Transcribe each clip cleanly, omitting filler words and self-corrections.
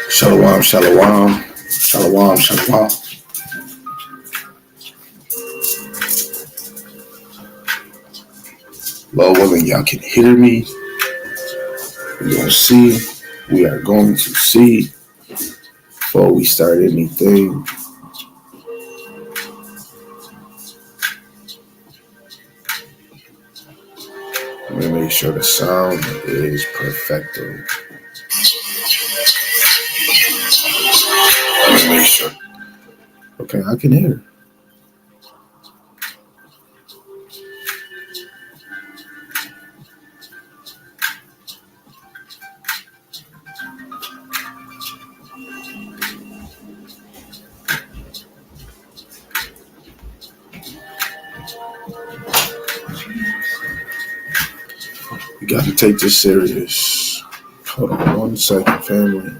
Shalom, shalom, shalom, shalom. Lord willing, y'all can hear me. We're going to see. We are going to see before we start anything. Let me make sure the sound is perfecto. Let me make sure. Okay, I can hear. We got to take this serious. Hold on 1 second, family.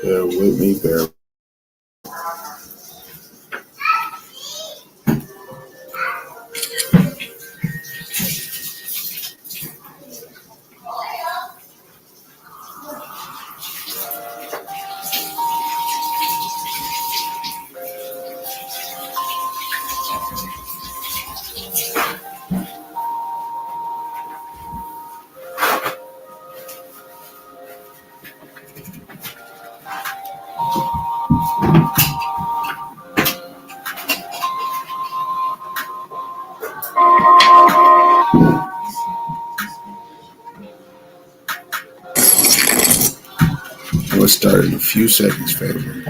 Bear with me, bear. We'll start in a few seconds, family.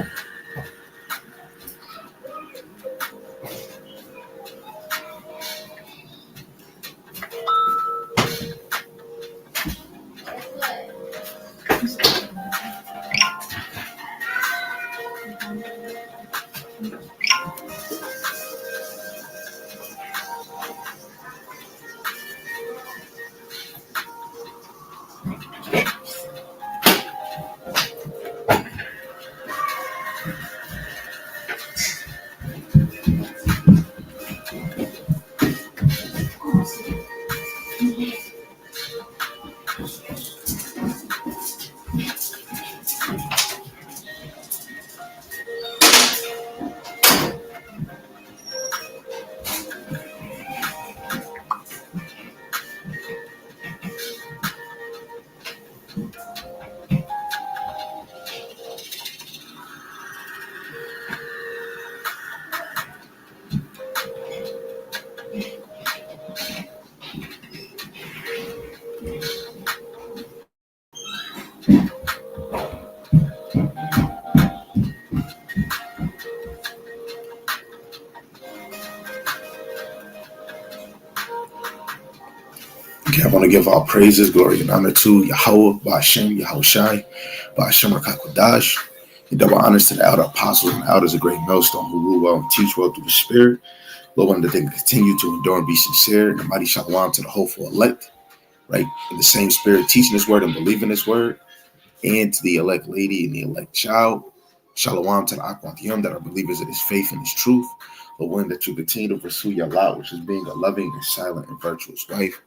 Okay, I want to give all praises, glory, and honor to Yahweh, Ba'ashem, Yahushai, Ba'ashem Rakakwadash. And double honors to the elder apostles and elders of Great Millstone who rule well and teach well through the Spirit. Lord, that they can continue to endure and be sincere. And the mighty shalom to the hopeful elect, right? In the same Spirit, teaching His word and believing His word. And to the elect lady and the elect child. Shalom to the Akwatiyam that are believers of His faith and His truth. Lord, that you continue to pursue your law, which is being a loving and silent and virtuous wife.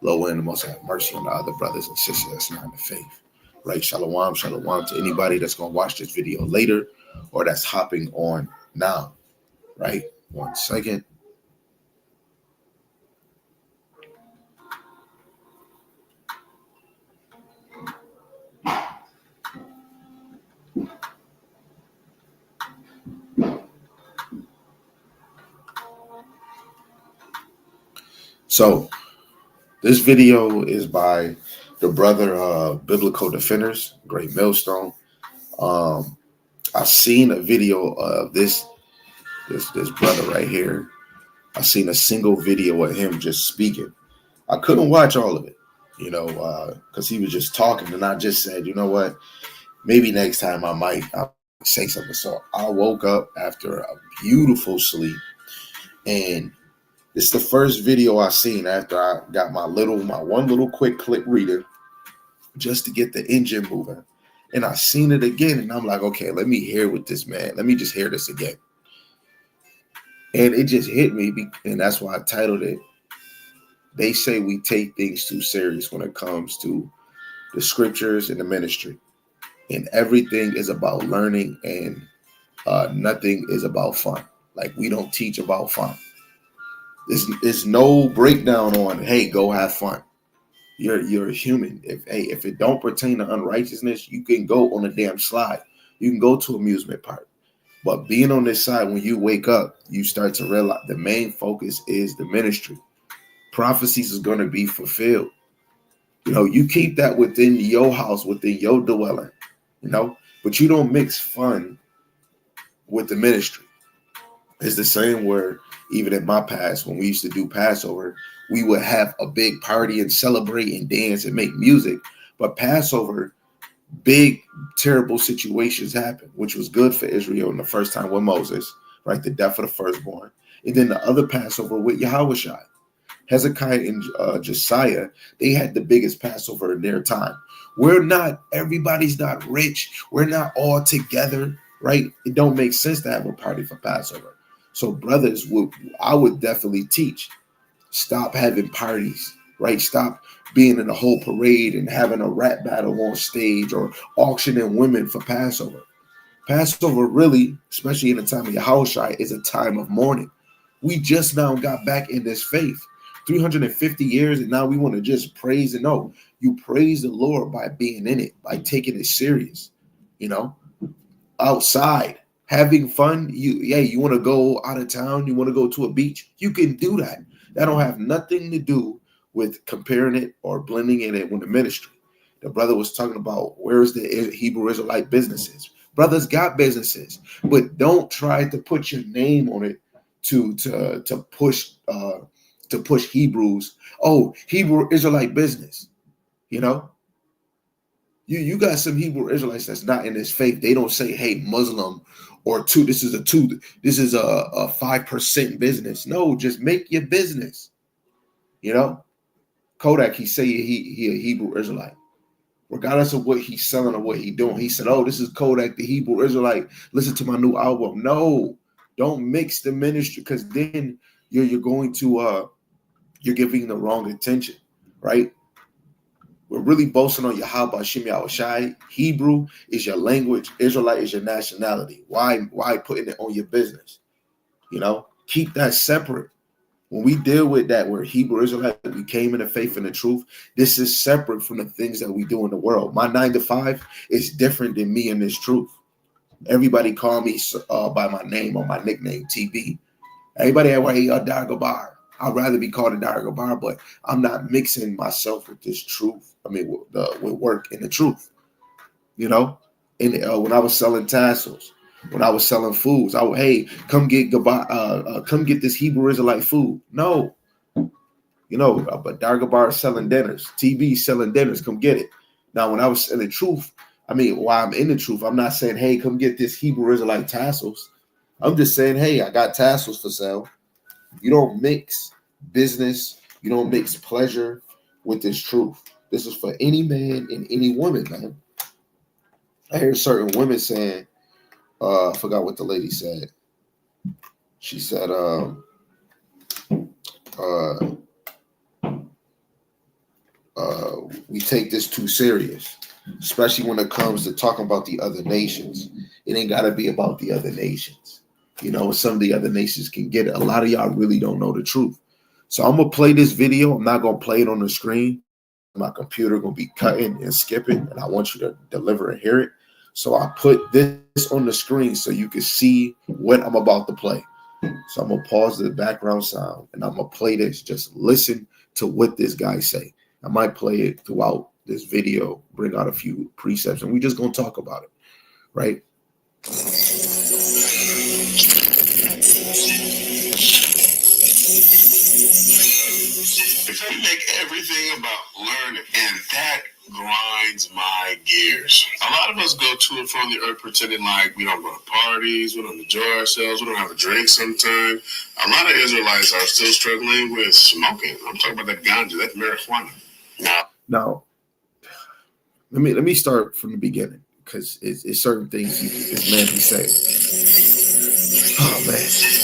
Lord, and the Most have mercy on the other brothers and sisters that's not in the faith. Right? Shalom, shalom to anybody that's going to watch this video later or that's hopping on now. Right? 1 second. So, this video is by the brother Biblical Defenders, Great Millstone. I've seen a video of this brother right here. I've seen a single video of him just speaking. I couldn't watch all of it, because he was just talking, and I just said, you know what, maybe next time I'll say something. So I woke up after a beautiful sleep, and it's the first video I seen after I got my one little quick click reader just to get the engine moving. And I seen it again, and I'm like, okay, let me hear with this man. Let me just hear this again. And it just hit me, and that's why I titled it. They say we take things too serious when it comes to the scriptures and the ministry. And everything is about learning, and nothing is about fun. Like, we don't teach about fun. There's no breakdown on, hey, go have fun. You're a human. If it don't pertain to unrighteousness, you can go on a damn slide. You can go to amusement park. But being on this side, when you wake up, you start to realize the main focus is the ministry. Prophecies is going to be fulfilled. You keep that within your house, within your dwelling, but you don't mix fun with the ministry. It's the same where even in my past, when we used to do Passover, we would have a big party and celebrate and dance and make music. But Passover, big, terrible situations happened, which was good for Israel in the first time with Moses, right? The death of the firstborn. And then the other Passover with Yahushua. Hezekiah and Josiah, they had the biggest Passover in their time. Everybody's not rich. We're not all together, right? It don't make sense to have a party for Passover. So brothers, I would definitely teach, stop having parties, right? Stop being in a whole parade and having a rap battle on stage or auctioning women for Passover. Passover really, especially in the time of Yahushua, is a time of mourning. We just now got back in this faith. 350 years, and now we want to just praise. And no, you praise the Lord by being in it, by taking it serious, outside, having fun. You want to go out of town, you want to go to a beach, you can do that. That don't have nothing to do with comparing it or blending it with the ministry. The brother was talking about where's the Hebrew Israelite businesses. Brothers got businesses, but don't try to put your name on it to push Hebrews. Oh, Hebrew Israelite business. You got some Hebrew Israelites that's not in this faith. They don't say, hey, Muslim or this is a 5% business. No, just make your business. Kodak, he say he a Hebrew Israelite. Regardless of what he's selling or what he's doing. He said, oh, this is Kodak, the Hebrew Israelite. Listen to my new album. No, don't mix the ministry, because then you're going to you're giving the wrong attention, right? We're really boasting on Yahweh Shem Yahushai. Hebrew is your language. Israelite is your nationality. Why putting it on your business? Keep that separate. When we deal with that, we're Hebrew Israelite, we came in the faith and the truth. This is separate from the things that we do in the world. My 9 to 5 is different than me in this truth. Everybody call me by my name or my nickname, TB. Everybody at Dagobah. I'd rather be called a Dagobah, but I'm not mixing myself with this truth. I mean, with work in the truth. When I was selling tassels, when I was selling foods, come get this Hebrew Israelite food. No, but Dagobah selling dinners, TB selling dinners. Come get it. Now, when I was selling truth, while I'm in the truth, I'm not saying, hey, come get this Hebrew Israelite tassels. I'm just saying, hey, I got tassels for sale. You don't mix business, you don't mix pleasure with this truth. This is for any man and any woman, man. I hear certain women saying, I forgot what the lady said. She said, we take this too serious, especially when it comes to talking about the other nations. It ain't got to be about the other nations. Some of the other nations can get it. A lot of y'all really don't know the truth. So I'm going to play this video. I'm not going to play it on the screen. My computer going to be cutting and skipping, and I want you to deliver and hear it. So I put this on the screen so you can see what I'm about to play. So I'm going to pause the background sound, and I'm going to play this. Just listen to what this guy say. I might play it throughout this video, bring out a few precepts, and we just going to talk about it, right? If we make everything about learning, and that grinds my gears. A lot of us go to and from the earth pretending like we don't go to parties, we don't enjoy ourselves, we don't have a drink sometime. A lot of Israelites are still struggling with smoking. I'm talking about that ganja, that marijuana. Now, let me start from the beginning, because it's certain things this man be saying. Oh man.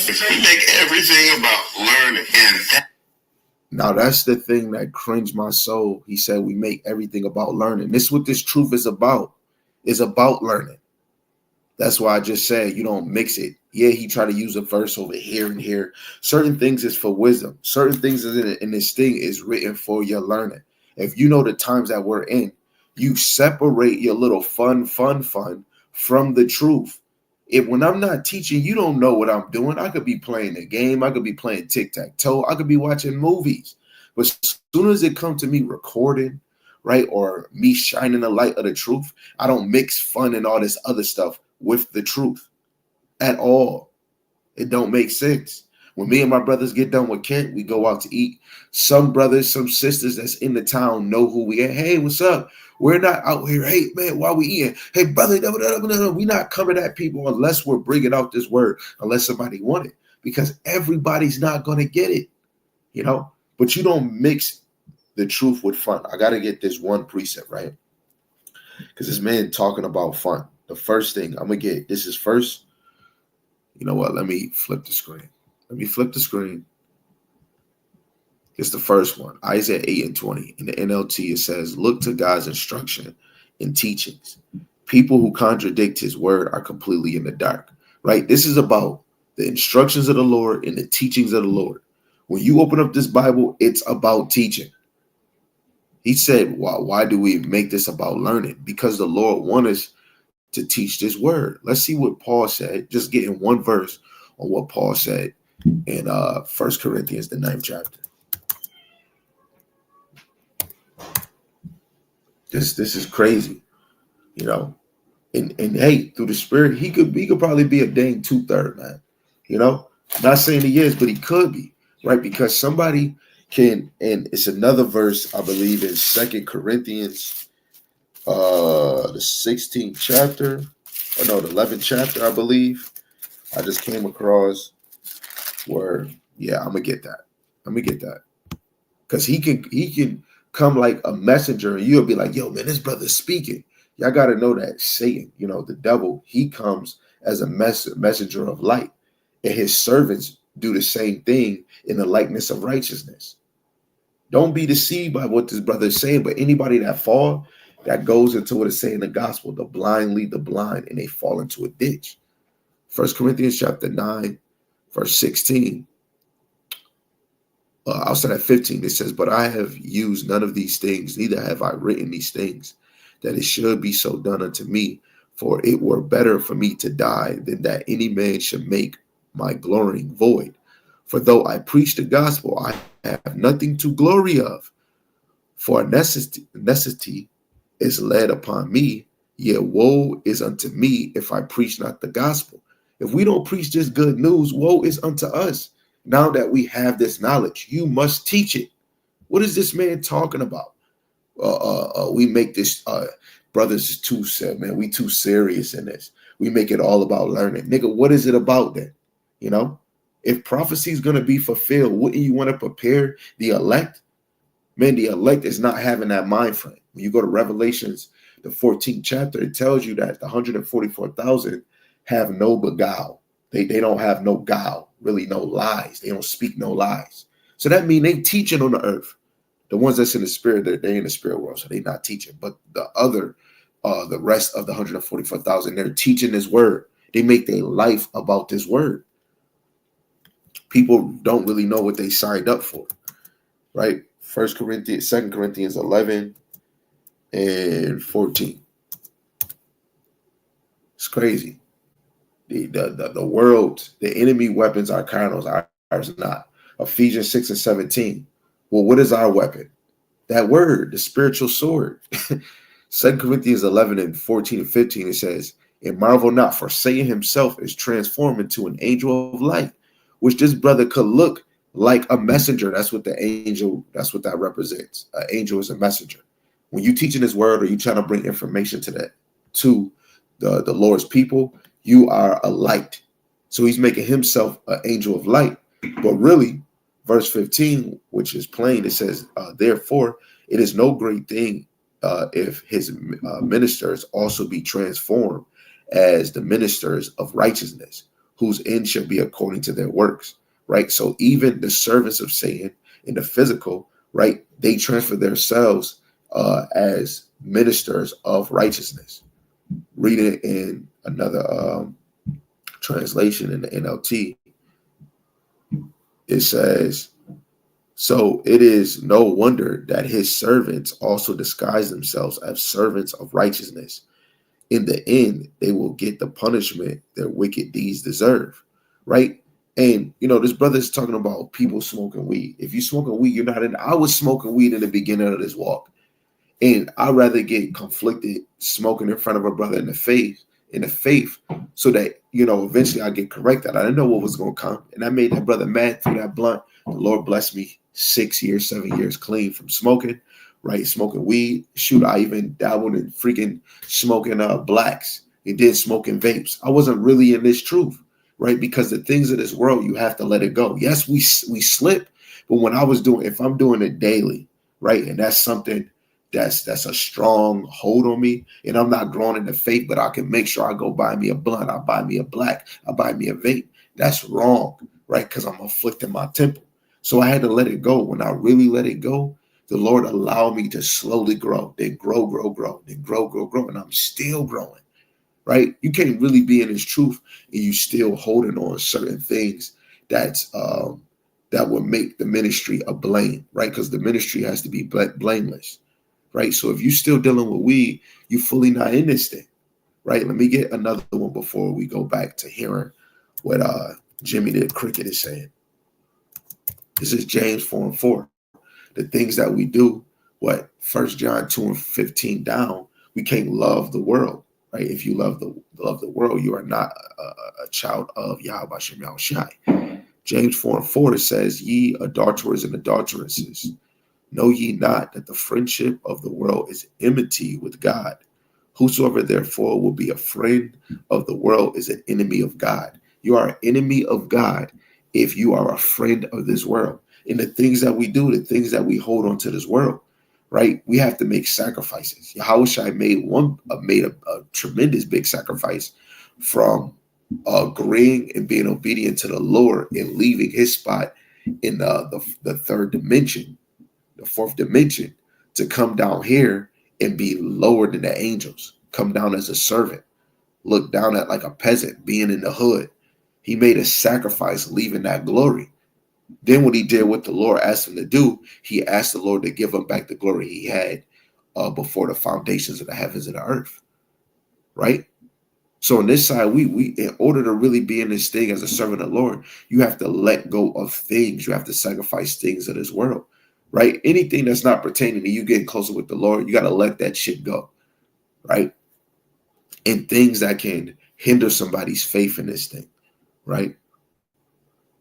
They make everything about learning, and now that's the thing that cringed my soul. He said we make everything about learning. This is what this truth is about. It's about learning. That's why I just said you don't mix it. Yeah, he tried to use a verse over here and here. Certain things is for wisdom. Certain things in this thing is written for your learning. If you know the times that we're in, you separate your little fun from the truth. If when I'm not teaching, you don't know what I'm doing. I could be playing a game. I could be playing tic-tac-toe. I could be watching movies. But as soon as it comes to me recording, right, or me shining the light of the truth, I don't mix fun and all this other stuff with the truth at all. It don't make sense. When me and my brothers get done with Kent, we go out to eat. Some brothers, some sisters that's in the town know who we are. Hey, what's up? We're not out here. Hey, man, why we eating? Hey, brother, we're not coming at people unless we're bringing out this word, unless somebody want it, because everybody's not going to get it, you know? But you don't mix the truth with fun. I got to get this one precept, right? Because this man talking about fun. The first thing I'm going to get, this is first. You know what? Let me flip the screen. It's the first one. Isaiah 8:20. In the NLT, it says, look to God's instruction and teachings. People who contradict his word are completely in the dark, right? This is about the instructions of the Lord and the teachings of the Lord. When you open up this Bible, it's about teaching. He said, why do we make this about learning? Because the Lord wants us to teach this word. Let's see what Paul said. Just getting one verse on what Paul said in 1 Corinthians, the 9th chapter. This is crazy, you know. And hey, through the Spirit, he could probably be a dang 2/3 man. You know, not saying he is, but he could be, right? Because somebody can, and it's another verse, I believe, in 2 Corinthians, the 16th chapter, or no, the 11th chapter, I believe. I just came across where, yeah, I'm gonna get that. Because he can come like a messenger, and you'll be like, yo, man, this brother's speaking. Y'all got to know that Satan, you know, the devil, he comes as a messenger of light, and his servants do the same thing in the likeness of righteousness. Don't be deceived by what this brother is saying, but anybody that fall, that goes into what it's saying in the gospel, the blind lead the blind, and they fall into a ditch. 1 Corinthians chapter 9, verse 16. I'll start at 15. It says, but I have used none of these things, neither have I written these things, that it should be so done unto me. For it were better for me to die than that any man should make my glorying void. For though I preach the gospel, I have nothing to glory of. For necessity is laid upon me, yet woe is unto me if I preach not the gospel. If we don't preach this good news, woe is unto us. Now that we have this knowledge, you must teach it. What is this man talking about? We make this, brothers too said, man, we too serious in this. We make it all about learning. Nigga, what is it about then? You know, if prophecy is going to be fulfilled, wouldn't you want to prepare the elect? Man, the elect is not having that mind frame. When you go to Revelations, the 14th chapter, it tells you that the 144,000 have no beguile. They don't have no guile, really no lies. They don't speak no lies. So that means they teaching on the earth. The ones that's in the spirit, they're in the spirit world, so they're not teaching. But the rest of the 144,000, they're teaching this word. They make their life about this word. People don't really know what they signed up for, right? 2 Corinthians 11 and 14. It's crazy. The world, the enemy weapons are carnal, ours not. Ephesians 6 and 17. Well, what is our weapon? That word, the spiritual sword. 2 Corinthians 11 and 14 and 15, it says, and marvel not, for Satan himself is transformed into an angel of light, which this brother could look like a messenger. That's what that represents. An angel is a messenger. When you teaching his word or you trying to bring information to the Lord's people, you are a light. So he's making himself an angel of light. But really, verse 15, which is plain, it says, therefore, it is no great thing if his ministers also be transformed as the ministers of righteousness, whose end shall be according to their works, right? So even the servants of Satan in the physical, right, they transfer themselves as ministers of righteousness. Read it in another translation in the NLT. It says, so it is no wonder that his servants also disguise themselves as servants of righteousness. In the end, they will get the punishment their wicked deeds deserve, right? And, this brother is talking about people smoking weed. If you smoking weed, you're not in. I was smoking weed in the beginning of this walk. And I'd rather get conflicted smoking in front of a brother in the faith, so that, eventually I get corrected. I didn't know what was going to come. And I made that brother mad through that blunt. The Lord blessed me 6 years, 7 years clean from smoking, right? Smoking weed. Shoot, I even dabbled in freaking smoking blacks. And then smoking vapes. I wasn't really in this truth, right? Because the things of this world, you have to let it go. Yes, we slip. But when if I'm doing it daily, right? And that's something that's a strong hold on me, and I'm not growing in the faith, but I can make sure I go buy me a blunt, I buy me a black, I buy me a vape. That's wrong, right? Because I'm afflicting my temple. So I had to let it go. When I really let it go, the Lord allowed me to slowly grow, then grow, then grow, and I'm still growing, right? You can't really be in His truth and you still holding on certain things that would make the ministry a blame, right? Because the ministry has to be blameless. Right. So if you're still dealing with weed, you're fully not in this thing. Right. Let me get another one before we go back to hearing what Jimmy the Cricket is saying. This is James 4:4. The things that we do, 1 John 2:15 down, we can't love the world. Right. If you love the world, you are not a child of Yahweh Shem Yahushai. James 4:4 says, ye adulterers and adulteresses, know ye not that the friendship of the world is enmity with God? Whosoever therefore will be a friend of the world is an enemy of God. You are an enemy of God if you are a friend of this world. In the things that we do, the things that we hold on to this world, right? We have to make sacrifices. Yahushua made a tremendous big sacrifice from agreeing and being obedient to the Lord and leaving his spot in the third dimension, the fourth dimension, to come down here and be lower than the angels, come down as a servant, look down at like a peasant, being in the hood. He made a sacrifice, leaving that glory. Then what he did, what the Lord asked him to do, he asked the Lord to give him back the glory he had before the foundations of the heavens and the earth, right? So on this side, we in order to really be in this thing as a servant of the Lord, you have to let go of things. You have to sacrifice things of this world, right? Anything that's not pertaining to you getting closer with the Lord, you got to let that shit go, right? And things that can hinder somebody's faith in this thing, right?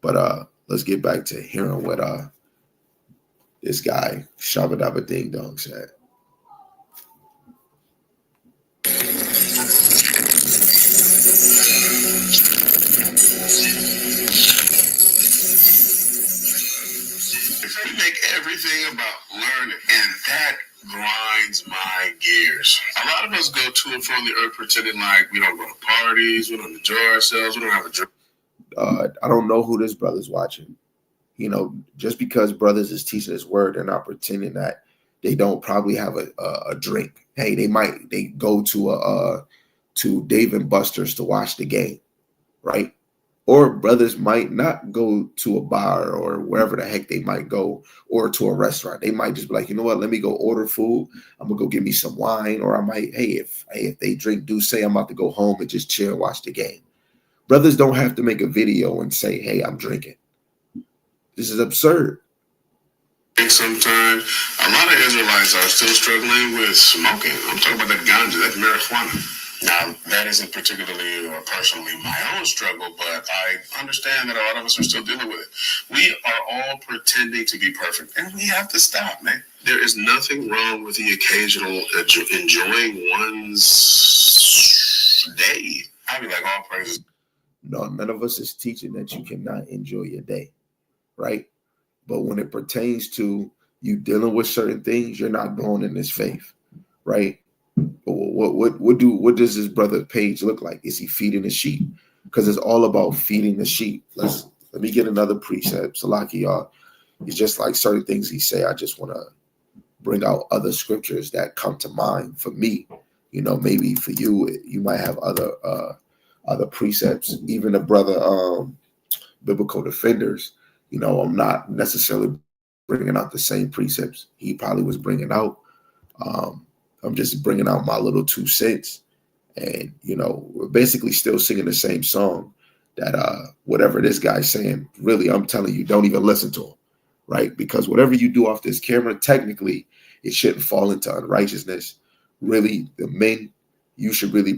But let's get back to hearing what this guy Shabba Dabba Ding Dong said. We make everything about learning, and that grinds my gears. A lot of us go to and from the earth pretending like we don't go to parties, we don't enjoy ourselves, we don't have a drink. I don't know who this brother's watching. You know, just because brothers is teaching this word, they're not pretending that they don't probably have a drink. Hey, they go to Dave and Buster's to watch the game, right? Or brothers might not go to a bar or wherever the heck they might go, or to a restaurant. They might just be like, you know what, let me go order food. I'm gonna go get me some wine, or I might, if they drink Douce, I'm about to go home and just chill, watch the game. Brothers don't have to make a video and say, hey, I'm drinking. This is absurd. Sometimes a lot of Israelites are still struggling with smoking. I'm talking about that ganja, that marijuana. Now, that isn't particularly or personally my own struggle, but I understand that a lot of us are still dealing with it. We are all pretending to be perfect, and we have to stop, man. There is nothing wrong with the occasional enjoying one's day. I'd be like, all praises. No, none of us is teaching that you cannot enjoy your day, right? But when it pertains to you dealing with certain things, you're not growing in this faith, right? What does this brother Page look like? Is he feeding the sheep? Because it's all about feeding the sheep. Let me get another precept. Salaki, y'all. It's just like certain things he say. I just want to bring out other scriptures that come to mind for me. You know, maybe for you, you might have other precepts. Even the brother Biblical Defenders. You know, I'm not necessarily bringing out the same precepts he probably was bringing out. I'm just bringing out my little 2 cents, and you know, we're basically still singing the same song. That whatever this guy's saying, really, I'm telling you, don't even listen to him, right? Because whatever you do off this camera, technically, it shouldn't fall into unrighteousness. Really, the men, you should really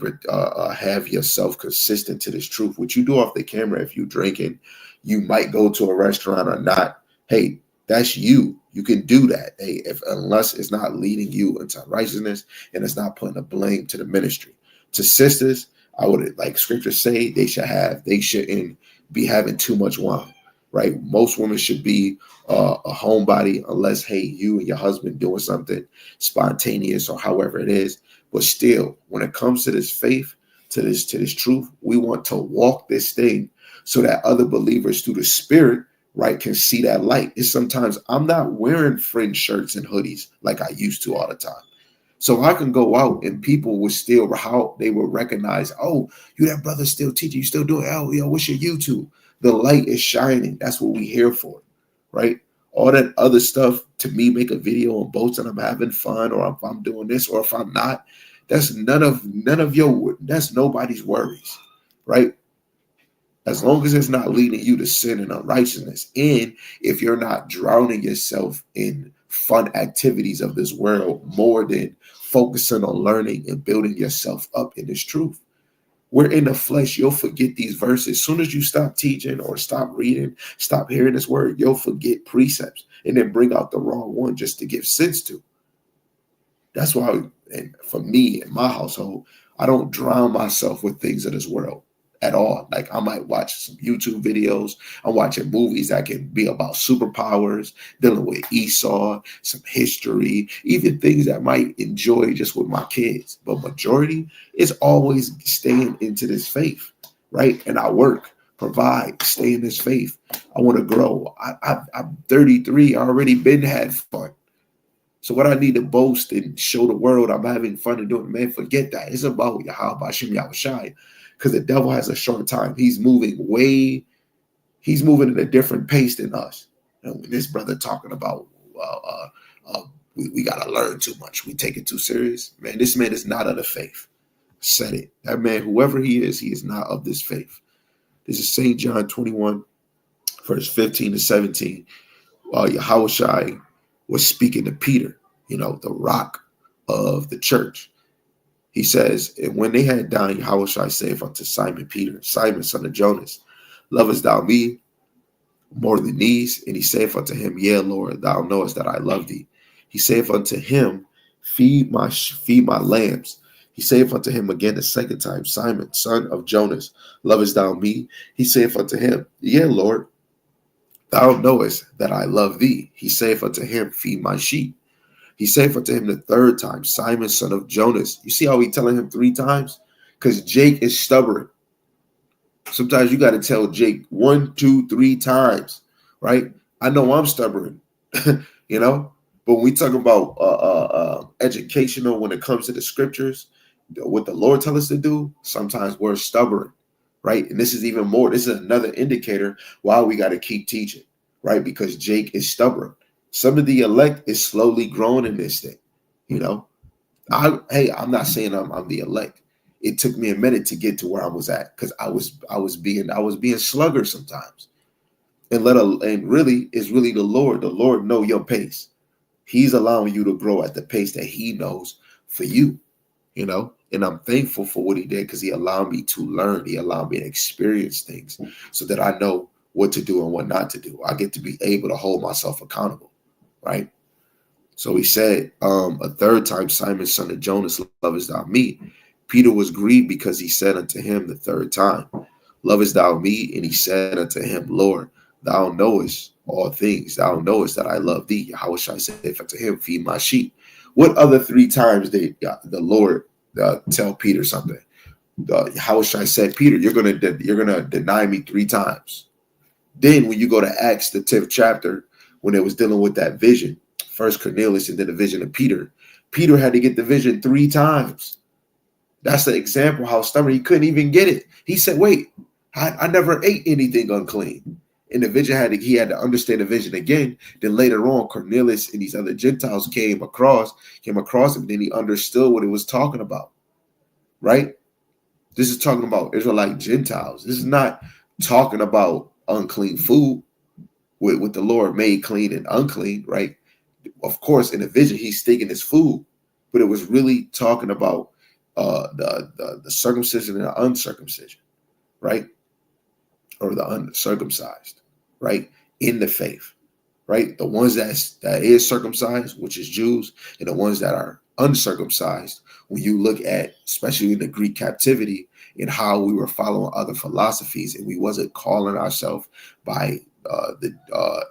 have yourself consistent to this truth. What you do off the camera, if you're drinking, you might go to a restaurant or not. Hey, that's you. You can do that. Hey, unless it's not leading you into righteousness and it's not putting a blame to the ministry. To sisters, I would, like scriptures say, they shouldn't be having too much wine, right? Most women should be a homebody unless, hey, you and your husband doing something spontaneous or however it is. But still, when it comes to this faith, to this truth, we want to walk this thing so that other believers through the Spirit, right, can see that light. It's sometimes I'm not wearing fringe shirts and hoodies like I used to all the time. So I can go out and people will still, how they will recognize, oh, you that brother still teaching, you still doing, oh, yo, what's your YouTube? The light is shining. That's what we here for, right? All that other stuff, to me, make a video on boats and I'm having fun, or if I'm doing this, or if I'm not, that's none of your, that's nobody's worries, right? As long as it's not leading you to sin and unrighteousness, and if you're not drowning yourself in fun activities of this world more than focusing on learning and building yourself up in this truth. We're in the flesh. You'll forget these verses. As soon as you stop teaching or stop reading, stop hearing this word, you'll forget precepts and then bring out the wrong one just to give sense to. That's why, and for me in my household, I don't drown myself with things of this world at all. Like I might watch some YouTube videos. I'm watching movies that can be about superpowers, dealing with Esau, some history, even things that I might enjoy just with my kids. But majority is always staying into this faith, right? And I work, provide, stay in this faith. I want to grow. I'm 33. I already had fun. So what I need to boast and show the world I'm having fun and doing, man, forget that. It's about Yahweh Hashem Yahushai. Because the devil has a short time. He's moving at a different pace than us. You know, this brother talking about, we got to learn too much. We take it too serious. Man, this man is not of the faith. Said it. That man, whoever he is not of this faith. This is St. John 21, verse 15 to 17. Yahushai was speaking to Peter, you know, the rock of the church. He says, and when they had dined, Yahushua saith unto Simon Peter, Simon, son of Jonas, lovest thou me more than these? And he saith unto him, Yea, Lord, thou knowest that I love thee. He saith unto him, Feed my lambs. He saith unto him again the second time, Simon, son of Jonas, lovest thou me? He saith unto him, Yea, Lord, thou knowest that I love thee. He saith unto him, Feed my sheep. He saith unto him the third time, Simon, son of Jonas. You see how he telling him 3 times? Because Jake is stubborn. Sometimes you got to tell Jake 1, 2, 3 times, right? I know I'm stubborn, you know? But when we talk about educational, when it comes to the scriptures, what the Lord tells us to do, sometimes we're stubborn, right? And this is even more. This is another indicator why we got to keep teaching, right? Because Jake is stubborn. Some of the elect is slowly growing in this thing, you know. I'm not saying I'm the elect. It took me a minute to get to where I was at because I was being slugger sometimes, and really it's really the Lord. The Lord know your pace. He's allowing you to grow at the pace that He knows for you, you know. And I'm thankful for what He did because He allowed me to learn. He allowed me to experience things so that I know what to do and what not to do. I get to be able to hold myself accountable. Right. So he said a third time, Simon, son of Jonas, lovest thou me? Peter was grieved because he said unto him the third time, lovest thou me? And he said unto him, Lord, thou knowest all things. Thou knowest that I love thee. How shall I say unto him, feed my sheep? What other 3 times did the Lord tell Peter something? How should I say, Peter, you're gonna deny me 3 times. Then when you go to Acts, the 10th chapter, when it was dealing with that vision, first Cornelius and then the vision of Peter, Peter had to get the vision 3 times. That's the example how stubborn he couldn't even get it. He said, wait, I never ate anything unclean. And the vision he had to understand the vision again. Then later on, Cornelius and these other Gentiles came across him. Then he understood what it was talking about, right? This is talking about Israelite Gentiles. This is not talking about unclean food with the Lord made clean and unclean, right? Of course, in the vision, he's thinking it's food, but it was really talking about the circumcision and the uncircumcision, right? Or the uncircumcised, right? In the faith, right? The ones that is circumcised, which is Jews, and the ones that are uncircumcised, when you look at, especially in the Greek captivity, and how we were following other philosophies, and we wasn't calling ourselves by the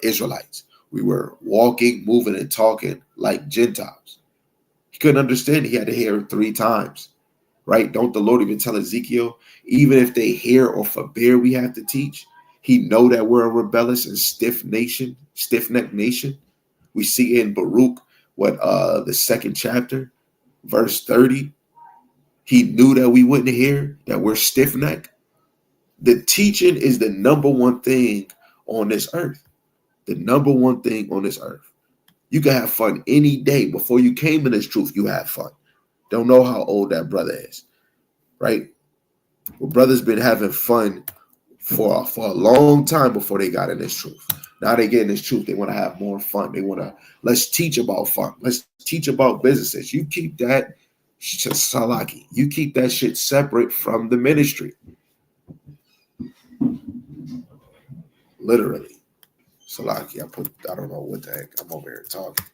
Israelites. We were walking, moving, and talking like Gentiles. He couldn't understand it. He had to hear it 3 times, right? Don't the Lord even tell Ezekiel, even if they hear or forbear, we have to teach? He know that we're a rebellious and stiff-necked nation. We see in Baruch, the 2nd chapter, verse 30. He knew that we wouldn't hear, that we're stiff-necked. The teaching is the number one thing on this earth. The number one thing on this earth. You can have fun any day. Before you came in this truth, you had fun. Don't know how old that brother is, right? Well, brother's been having fun for a long time before they got in this truth. Now they get in this truth. They want to have more fun. They want to, let's teach about fun. Let's teach about businesses. You keep that, Salaki, you keep that shit separate from the ministry. Literally. Salaki, I don't know what the heck. I'm over here talking.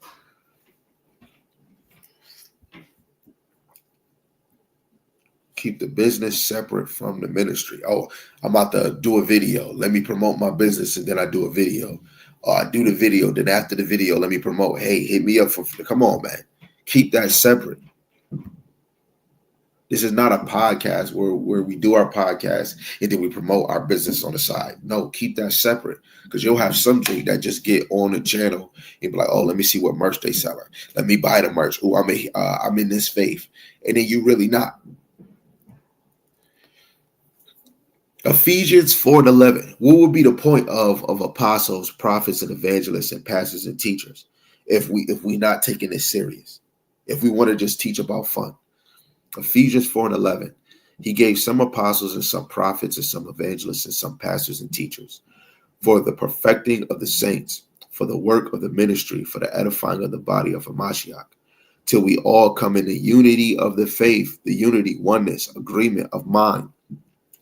Keep the business separate from the ministry. Oh, I'm about to do a video. Let me promote my business, and then I do a video. I do the video. Then after the video, let me promote. Hey, hit me up for. Come on, man. Keep that separate. This is not a podcast where we do our podcast and then we promote our business on the side. No, keep that separate, because you'll have some G that just get on the channel and be like, oh, let me see what merch they selling. Let me buy the merch. Oh, I'm in this faith. And then you really not. Ephesians 4:11. What would be the point of apostles, prophets, and evangelists, and pastors and teachers if we not taking this serious? If we want to just teach about fun? Ephesians 4:11. He gave some apostles and some prophets and some evangelists and some pastors and teachers for the perfecting of the saints, for the work of the ministry, for the edifying of the body of Hamashiach, till we all come in the unity of the faith, the unity, oneness, agreement of mind,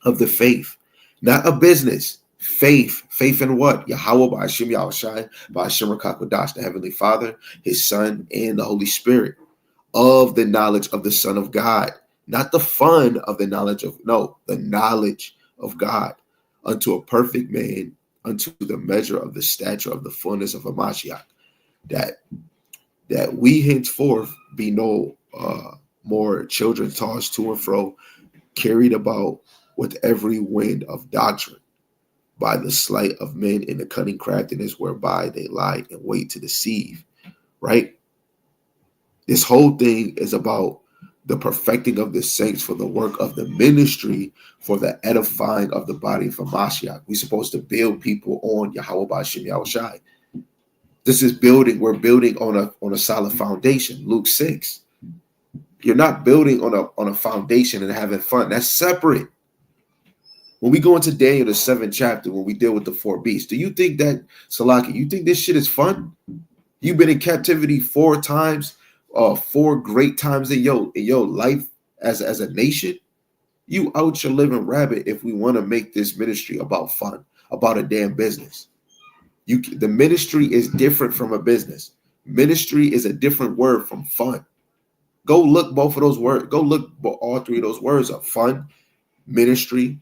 of the faith, not a business. Faith in what? Yahweh, by Hashem Yahushai, by Hashem Rakakwadash, the Heavenly Father, His Son, and the Holy Spirit. Of the knowledge of the Son of God, not the fun of the knowledge of, no, the knowledge of God, unto a perfect man, unto the measure of the stature of the fullness of Hamashiach, that we henceforth be no more children tossed to and fro, carried about with every wind of doctrine, by the sleight of men and the cunning craftiness whereby they lie and wait to deceive, right? This whole thing is about the perfecting of the saints for the work of the ministry, for the edifying of the body of Hamashiach. We're supposed to build people on Yahweh B'Hashem Yahushai. This is building. We're building on a solid foundation. Luke 6. You're not building on a foundation and having fun. That's separate. When we go into Daniel, the 7th chapter, when we deal with the 4 beasts, do you think that, Salaki, you think this shit is fun? You've been in captivity 4 times. 4 great times in your life as a nation. You out your living rabbit if we want to make this ministry about fun, about a damn business. The ministry is different from a business. Ministry is a different word from fun. Go look both of those words. Go look all 3 of those words up. Fun, ministry,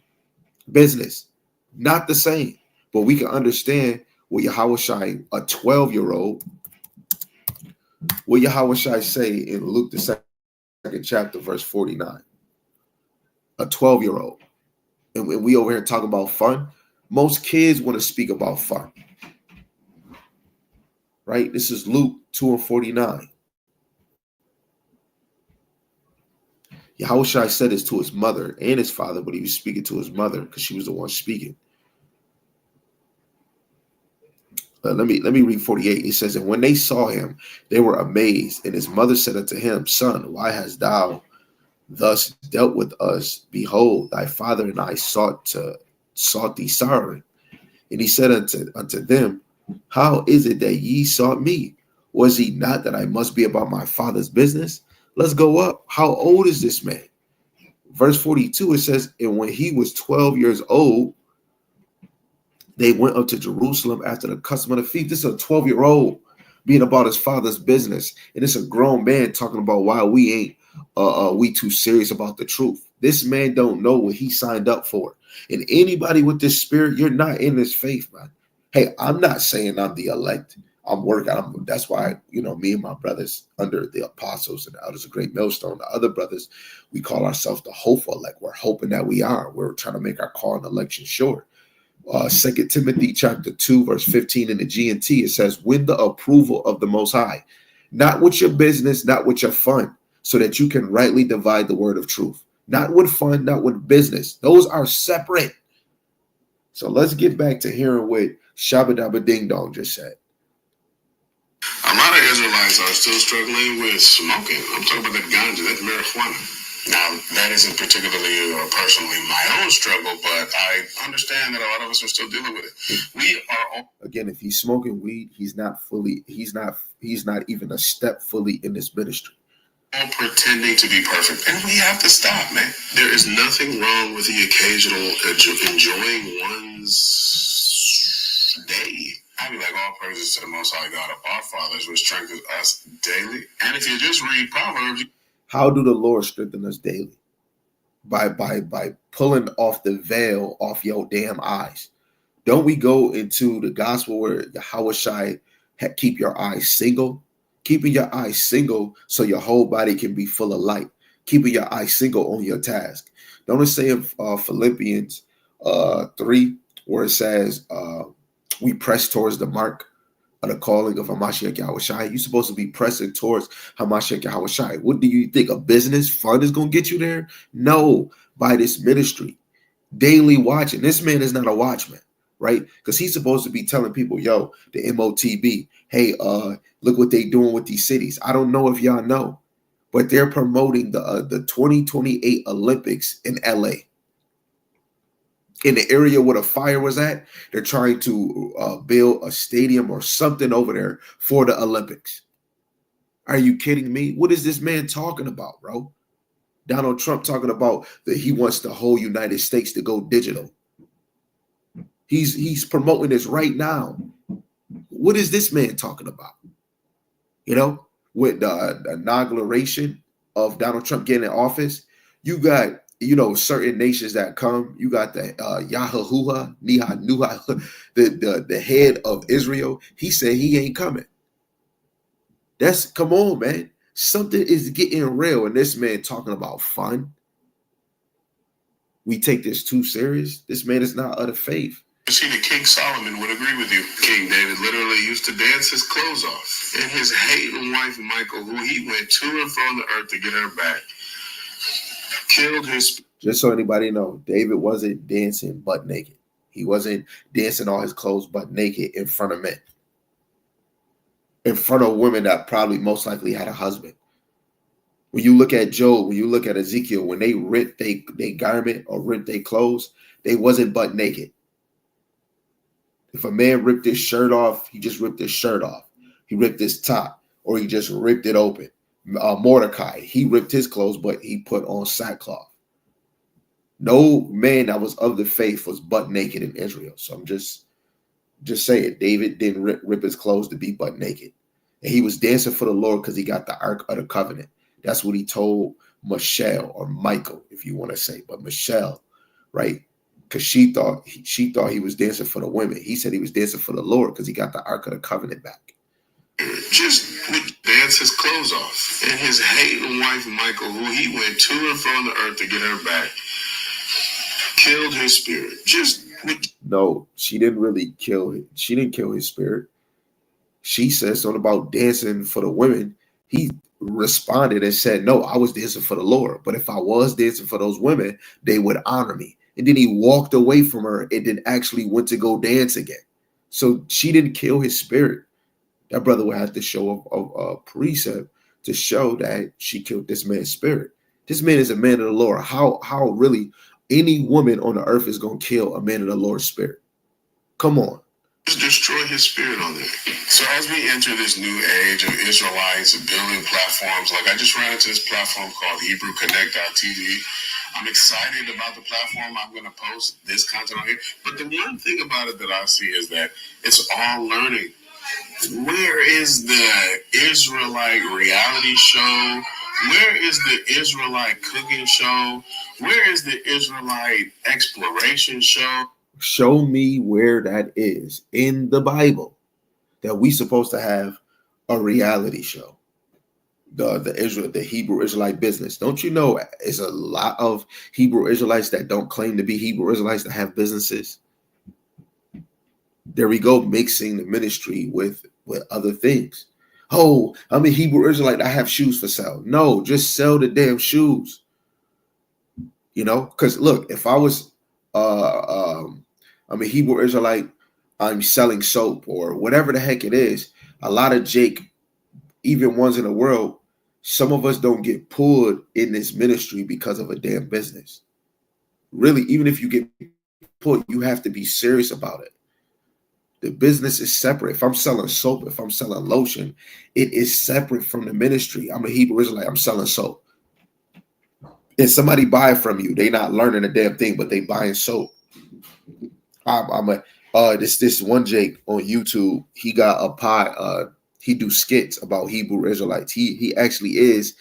business. Not the same. But we can understand what Yahushai, a 12-year-old, What Yahweh Shai say in Luke the second chapter, verse 49? A 12-year-old. And we over here talking about fun. Most kids want to speak about fun. Right? This is Luke 2 and 49. Yahweh Shai said this to his mother and his father, but he was speaking to his mother because she was the one speaking. Let me read 48. It says, and when they saw him, they were amazed. And his mother said unto him, Son, why hast thou thus dealt with us? Behold, thy father and I sought thee sorrowing. And he said unto them, how is it that ye sought me? Was he not that I must be about my father's business? Let's go up. How old is this man? Verse 42, it says, and when he was 12 years old, they went up to Jerusalem after the custom of the feast. This is a 12-year-old being about his father's business. And it's a grown man talking about why we ain't we too serious about the truth. This man don't know what he signed up for. And anybody with this spirit, you're not in this faith, man. Hey, I'm not saying I'm the elect. I'm working. That's why, me and my brothers under the apostles and the elders of Great Millstone, the other brothers, we call ourselves the hopeful elect. We're hoping that we are. We're trying to make our call and election sure. 2 Timothy chapter 2, verse 15 in the GNT, it says, win the approval of the Most High, not with your business, not with your fun, so that you can rightly divide the word of truth. Not with fun, not with business. Those are separate. So let's get back to hearing what Shabba Dabba Ding Dong just said. A lot of Israelites are still struggling with smoking. I'm talking about that ganja, that marijuana. Now, that isn't particularly or personally my own struggle, but I understand that a lot of us are still dealing with it. We are all, again, if he's smoking weed, he's not even a step fully in this ministry. All pretending to be perfect, and we have to stop, man. There is nothing wrong with the occasional enjoying one's day. I be like, all praises to the Most High God of our fathers, which strengthens us daily. And if you just read Proverbs, how do the Lord strengthen us daily? By pulling off the veil off your damn eyes. Don't we go into the gospel where Yahweh Shai keep your eyes single? Keeping your eyes single so your whole body can be full of light. Keeping your eyes single on your task. Don't it say in Philippians 3 where it says we press towards the mark of the calling of Hamashiach Yahweh Shai? You're supposed to be pressing towards Hamashiach Yahweh Shai. What do you think? A business fund is going to get you there? No, by this ministry. Daily watching. This man is not a watchman, right? Because he's supposed to be telling people, yo, the MOTB, hey, look what they doing with these cities. I don't know if y'all know, but they're promoting the 2028 Olympics in LA. In the area where the fire was at, they're trying to build a stadium or something over there for the Olympics. Are you kidding me? What is this man talking about, bro? Donald Trump talking about that he wants the whole United States to go digital. He's promoting this right now. What is this man talking about? With the inauguration of Donald Trump getting in office, you got certain nations that come. You got the Yahuwah, the head of Israel. He said he ain't coming. Come on, man. Something is getting real, and this man talking about fun. We take this too serious. This man is not of the faith. You see, the King Solomon would agree with you. King David literally used to dance his clothes off. And his hating wife, Michal, who he went to and from the earth to get her back, killed his... Just so anybody know, David wasn't dancing butt naked. He wasn't dancing all his clothes butt naked in front of men. In front of women that probably most likely had a husband. When you look at Job, when you look at Ezekiel, when they ripped their garment or ripped their clothes, they wasn't butt naked. If a man ripped his shirt off, he just ripped his shirt off. He ripped his top, or he just ripped it open. Mordecai, he ripped his clothes, but he put on sackcloth. No man that was of the faith was butt naked in Israel. So I'm just saying, David didn't rip his clothes to be butt naked. And he was dancing for the Lord because he got the Ark of the Covenant. That's what he told Michelle, or Michael, if you want to say, but Michelle, right? Because she thought he was dancing for the women. He said he was dancing for the Lord because he got the Ark of the Covenant back. Just with dance his clothes off. And his hating wife, Michael, who he went to and from the earth to get her back, killed his spirit. No, she didn't really kill him. She didn't kill his spirit. She said something about dancing for the women. He responded and said, no, I was dancing for the Lord. But if I was dancing for those women, they would honor me. And then he walked away from her and then actually went to go dance again. So she didn't kill his spirit. That brother would have to show a precept to show that she killed this man's spirit. This man is a man of the Lord. How really any woman on the earth is going to kill a man of the Lord's spirit? Come on. Just destroy his spirit on there. So as we enter this new age of Israelites building platforms, like I just ran into this platform called HebrewConnect.tv. I'm excited about the platform. I'm going to post this content on here. But the one thing about it that I see is that it's all learning. Where is the Israelite reality show? Where is the Israelite cooking show? Where is the Israelite exploration show? Show me where that is in the Bible that we supposed to have a reality show. The Hebrew Israelite business. Don't you know there's a lot of Hebrew Israelites that don't claim to be Hebrew Israelites that have businesses? There we go, mixing the ministry with other things. Oh, I'm a Hebrew Israelite. I have shoes for sale. No, just sell the damn shoes. You know, because look, if I was I'm a Hebrew Israelite, I'm selling soap or whatever the heck it is. A lot of Jake, even ones in the world, some of us don't get pulled in this ministry because of a damn business. Really, even if you get pulled, you have to be serious about it. The business is separate. If I'm selling soap, if I'm selling lotion, it is separate from the ministry. I'm a Hebrew Israelite. I'm selling soap. And somebody buy it from you. They not learning a damn thing, but they buying soap. This one Jake on YouTube. He got a pod. He do skits about Hebrew Israelites. He actually is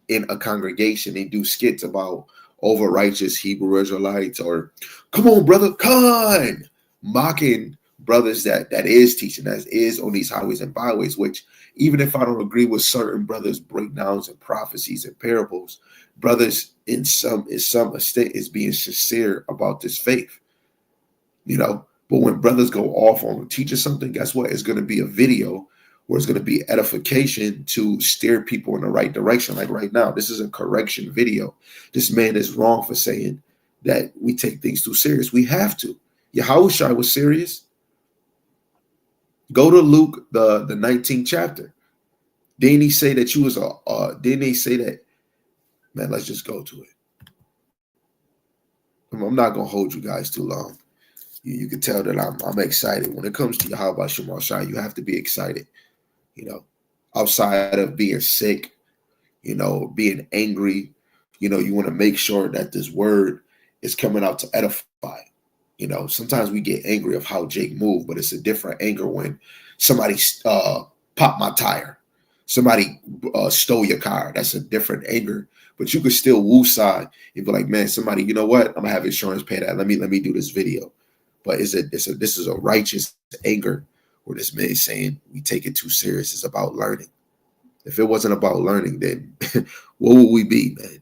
in a congregation. They do skits about over righteous Hebrew Israelites or come on, brother, Khan, mocking brothers that is teaching, that is on these highways and byways, which even if I don't agree with certain brothers' breakdowns and prophecies and parables, brothers in some extent is being sincere about this faith, you know. But when brothers go off on teaching something, guess what? It's going to be a video where it's going to be edification to steer people in the right direction. Like right now, this is a correction video. This man is wrong for saying that we take things too serious. We have to. Yahushua was serious. Go to Luke, the 19th chapter. Didn't he say that you was didn't he say that? Man, let's just go to it. I'm not gonna hold you guys too long. You can tell that I'm excited. When it comes to Yahweh Shema Shai, you have to be excited. You know, outside of being sick, you know, being angry, you know, you want to make sure that this word is coming out to edify. You know, sometimes we get angry of how Jake moved, but it's a different anger when somebody popped my tire, somebody stole your car. That's a different anger. But you could still woo side and be like, man, somebody, you know what? I'm gonna have insurance pay that. Let me do this video. But this is a righteous anger where this man is saying we take it too serious. It's about learning. If it wasn't about learning, then what would we be, man?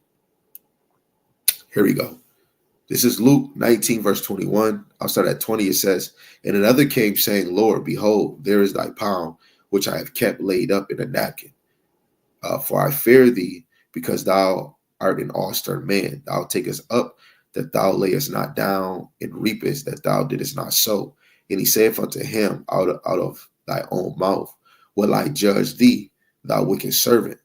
Here we go. This is Luke 19, verse 21. I'll start at 20. It says, and another came saying, Lord, behold, there is thy pound, which I have kept laid up in a napkin. For I fear thee, because thou art an austere man. Thou takest up that thou layest not down, and reapest that thou didst not sow. And he saith unto him, out of thy own mouth will I judge thee, thou wicked servant.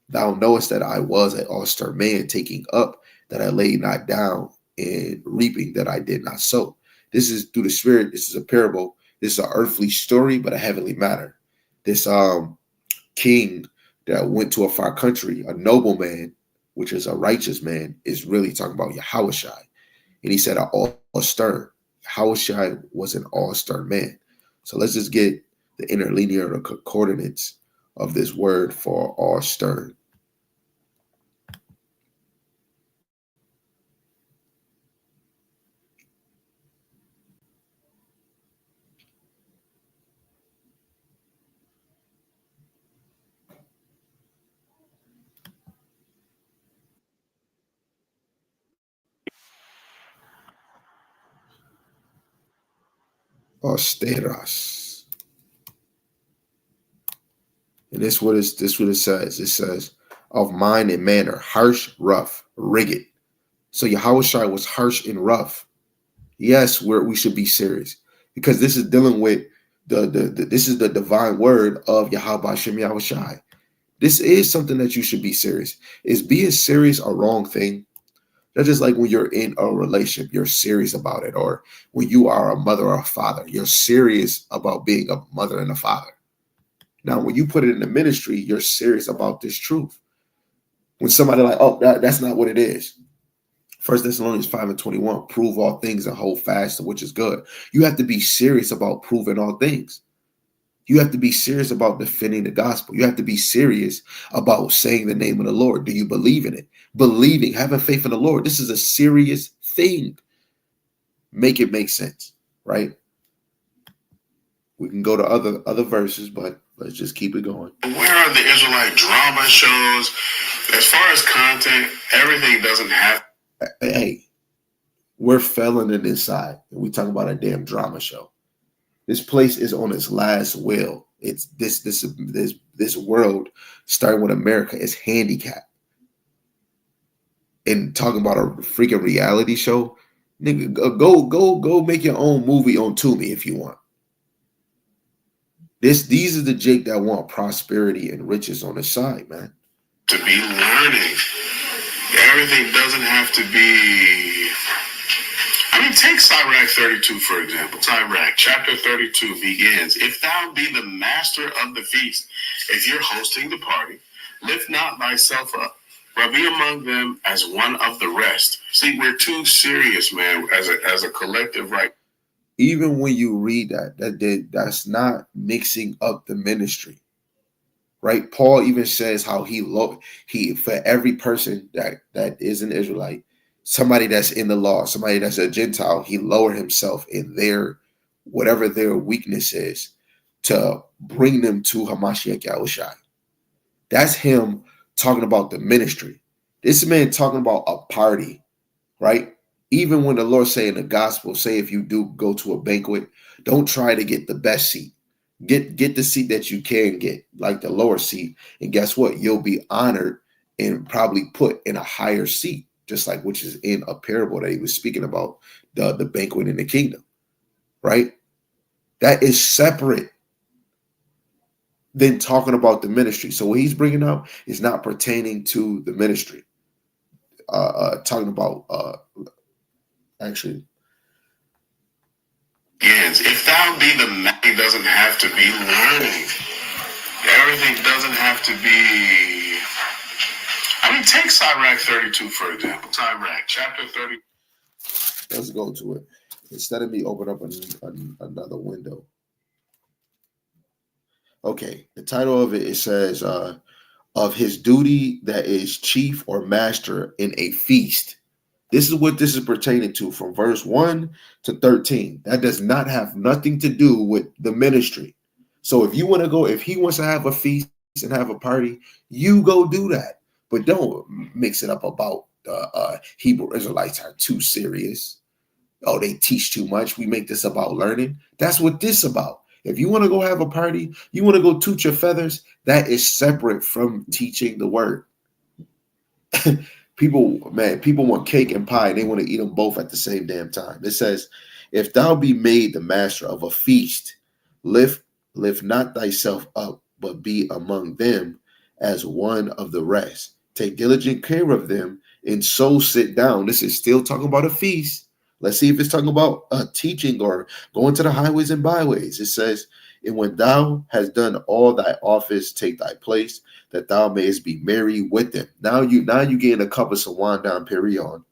Thou knowest that I was an austere man, taking up that I laid not down, and reaping that I did not sow. This is through the Spirit. This is a parable. This is an earthly story, but a heavenly matter. This king that went to a far country, a nobleman, which is a righteous man, is really talking about Yahushai. And he said, austere. Yahushai was an austere man. So let's just get the interlinear coordinates of this word for austere. austeras. And this what it says. It says, of mind and manner, harsh, rough, rigid. So Yahushua was harsh and rough. Yes, we should be serious because this is dealing with this is the divine word of Yahweh Hashem Yahushua. This is something that you should be serious. Is being serious a wrong thing? That's just like when you're in a relationship, you're serious about it. Or when you are a mother or a father, you're serious about being a mother and a father. Now, when you put it in the ministry, you're serious about this truth. When somebody like, oh, that's not what it is. 1 Thessalonians 5:21, prove all things and hold fast to which is good. You have to be serious about proving all things. You have to be serious about defending the gospel. You have to be serious about saying the name of the Lord. Do you believe in it? Believing, having faith in the Lord. This is a serious thing. Make it make sense, right? We can go to other verses, but let's just keep it going. Where are the Israelite drama shows? As far as content, everything doesn't have. Hey, we're felon in inside. We talk about a damn drama show. This place is on its last will. It's this world, starting with America, is handicapped. And talking about a freaking reality show, nigga, go make your own movie on Tubi if you want. These are the Jake that want prosperity and riches on his side, man. To be learning. Everything doesn't have to be. I mean, take Sirach 32, for example. Sirach chapter 32 begins, if thou be the master of the feast, if you're hosting the party, lift not thyself up, but be among them as one of the rest. See, we're too serious, man, as a collective, right? Even when you read that's not mixing up the ministry, right? Paul even says how he for every person that is an Israelite, somebody that's in the law, somebody that's a Gentile, he lowered himself in their whatever their weakness is to bring them to Hamashiach Yahushua. That's him talking about the ministry. This man talking about a party, right? Even when the Lord say in the gospel, say if you do go to a banquet, don't try to get the best seat. Get the seat that you can get, like the lower seat. And guess what? You'll be honored and probably put in a higher seat, just like which is in a parable that he was speaking about, the banquet in the kingdom, right? That is separate than talking about the ministry. So what he's bringing up is not pertaining to the ministry. Talking about actually. If thou be the man, it doesn't have to be learning. Everything doesn't have to be. I mean, take Sirach 32, for example. Sirach chapter 30. Let's go to it. Instead of me open up another window. Okay, the title of it says, of his duty that is chief or master in a feast. This is what this is pertaining to from verse 1 to 13. That does not have nothing to do with the ministry. So if you want to go, if he wants to have a feast and have a party, you go do that. But don't mix it up about Hebrew Israelites are too serious. Oh, they teach too much. We make this about learning. That's what this is about. If you want to go have a party, you want to go toot your feathers, that is separate from teaching the word. People want cake and pie. And they want to eat them both at the same damn time. It says, if thou be made the master of a feast, lift not thyself up, but be among them as one of the rest. Take diligent care of them, and so sit down. This is still talking about a feast. Let's see if it's talking about teaching or going to the highways and byways. It says, and when thou hast done all thy office, take thy place, that thou mayest be merry with them. Now you gain a cup of sawan down perion,